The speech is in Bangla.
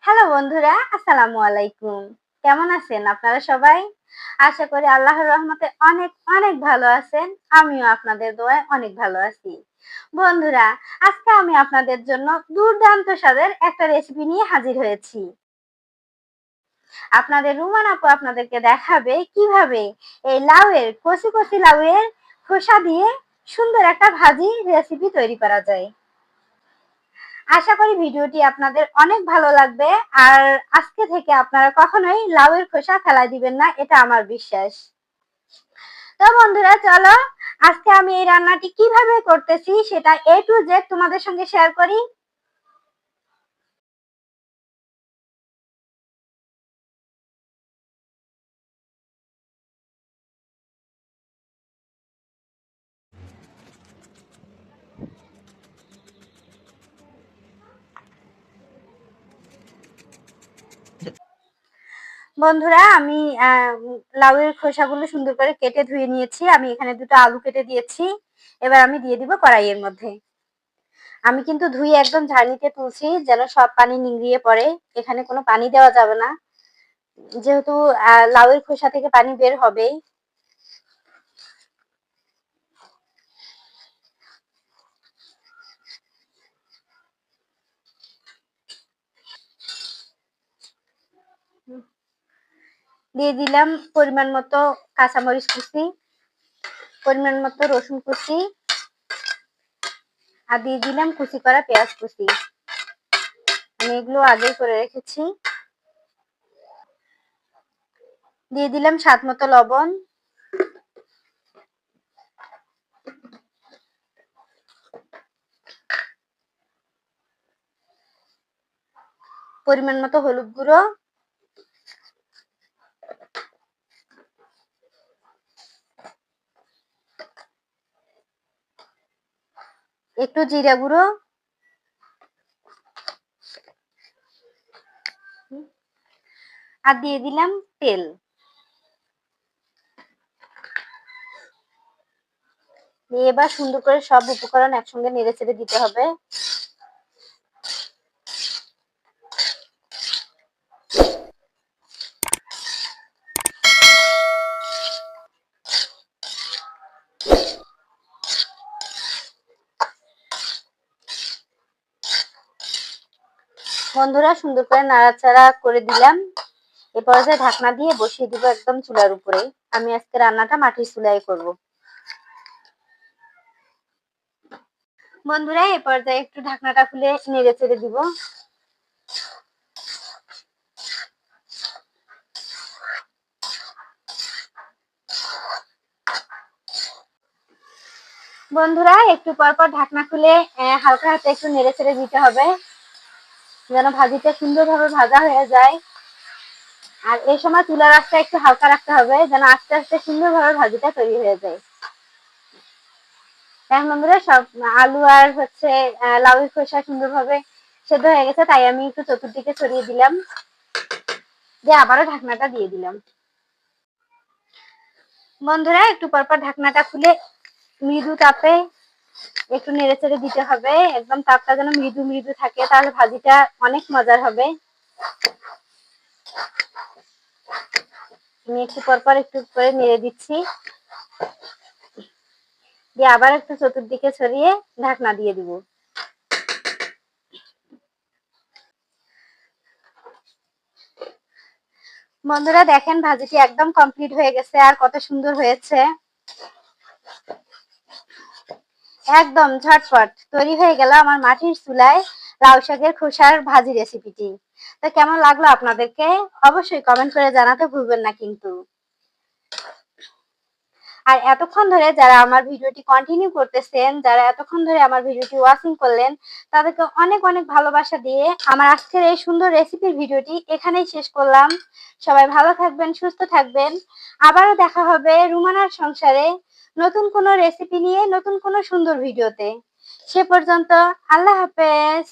হ্যালো বন্ধুরা, আসসালামু আলাইকুম। কেমন আছেন আপনারা সবাই? আশা করি আল্লাহর রহমতে অনেক অনেক ভালো আছেন। আমিও আপনাদের দোয়ায় অনেক ভালো আছি। বন্ধুরা, আজকে আমি আপনাদের জন্য দুর্দান্ত স্বাদের একটা রেসিপি নিয়ে হাজির হয়েছি। আপনাদের রুমান আপু আপনাদেরকে দেখাবে কিভাবে এই লাউয়ের কচি কচি লাউয়ের খোসা দিয়ে সুন্দর একটা ভাজি রেসিপি তৈরি করা যায়। আশা করি ভিডিওটি আপনাদের অনেক ভালো লাগবে। আর আজকে থেকে আপনারা কখনোই লাউয়ের খোসা ফেলাই দিবেন না, এটা আমার বিশ্বাস। তো বন্ধুরা, চলো আজকে আমি এই রান্নাটি কিভাবে করতেছি সেটা A to Z তোমাদের সঙ্গে শেয়ার করি। বন্ধুরা, আমি লাউয়ের খোসাগুলো সুন্দর করে কেটে ধুয়ে নিয়েছি। আমি এখানে দুটো আলু কেটে দিয়েছি। এবার আমি দিয়ে দিব কড়াইয়ের মধ্যে। আমি কিন্তু ধুয়ে একদম ঝাড়নিতে তুলছি যেন সব পানি নিংড়িয়ে পড়ে। এখানে কোনো পানি দেওয়া যাবে না, যেহেতু লাউয়ের খোসা থেকে পানি বের হবে। দিয়ে দিলাম পরিমাণ মতো কাঁচামরিচ কুচি, পরিমাণ মতো রসুন কুচি, আর দিয়ে দিলাম কুচি করা পেঁয়াজ কুচি। আমি এগুলো আগেই করে রেখেছি। দিয়ে দিলাম স্বাদ মতো লবণ, পরিমাণ মতো হলুদ গুঁড়ো, একটু জিরা গুঁড়ো, আর দিয়ে দিলাম তেল। এবার সুন্দর করে সব উপকরণ একসঙ্গে নেড়ে চেড়ে দিতে হবে। বন্ধুরা, সুন্দর করে নাড়াচাড়া করে দিলাম। এ পর্যায়ে ঢাকনা দিয়ে বসিয়ে দিব একদম চুলার উপরে। আমি আজকে রান্নাটা মাটির চুলায় করব। বন্ধুরা, এ পর্যায়ে একটু ঢাকনাটা খুলে নেড়ে চেড়ে দিব। বন্ধুরা, একটু পর পর ঢাকনা খুলে হালকা হাতে একটু নেড়ে চেড়ে দিতে হবে যেন ভাজিটা সুন্দরভাবে ভাজা হয়ে যায়। আর এই সময় চুলার আঁচটা একটু হালকা রাখতে হবে যেন আস্তে আস্তে সুন্দরভাবে ভাজিটা তৈরি হয়ে যায়। এখন বন্ধুরা, সব আলু আর লাউয়ের খোসা সুন্দরভাবে সেদ্ধ হয়ে গেছে, তাই আমি একটু চতুর্দিকে ছড়িয়ে দিলাম, দিয়ে আবারও ঢাকনাটা দিয়ে দিলাম। বন্ধুরা, একটু পরপর ঢাকনাটা খুলে মৃদু তাপে একটু নেড়ে চেড়ে দিতে হবে। একদম তাপটা যেন মৃদু মৃদু থাকে, তাহলে ভাজিটা অনেক মজার হবে। আমি একটু পরপর একটু করে নেড়ে দিচ্ছি, দিয়ে আবার একটু চতুর্দিকে ছড়িয়ে ঢাকনা দিয়ে দিব। বন্ধুরা, দেখেন ভাজিটি একদম কমপ্লিট হয়ে গেছে আর কত সুন্দর হয়েছে। একদম ঝটপট তৈরি হয়ে গেল আমার মাটির চুলায় লাউ শাকের খোসার ভাজি রেসিপিটি। তো কেমন লাগলো আপনাদেরকে অবশ্যই কমেন্ট করে জানাতে ভুলবেন না কিন্তু। আর এতক্ষণ ধরে যারা আমার ভিডিওটি কন্টিনিউ করতেছেন, যারা এতক্ষণ ধরে আমার ভিডিওটি ওয়াচিং করলেন, তাদেরকে অনেক অনেক ভালোবাসা দিয়ে আমার আজকের এই সুন্দর রেসিপির ভিডিওটি এখানেই শেষ করলাম। সবাই ভালো থাকবেন, সুস্থ থাকবেন। আবারও দেখা হবে রুমানার সংসারে নতুন কোনো রেসিপি নিয়ে, নতুন কোনো সুন্দর ভিডিওতে। সে পর্যন্ত আল্লাহ হাফেজ।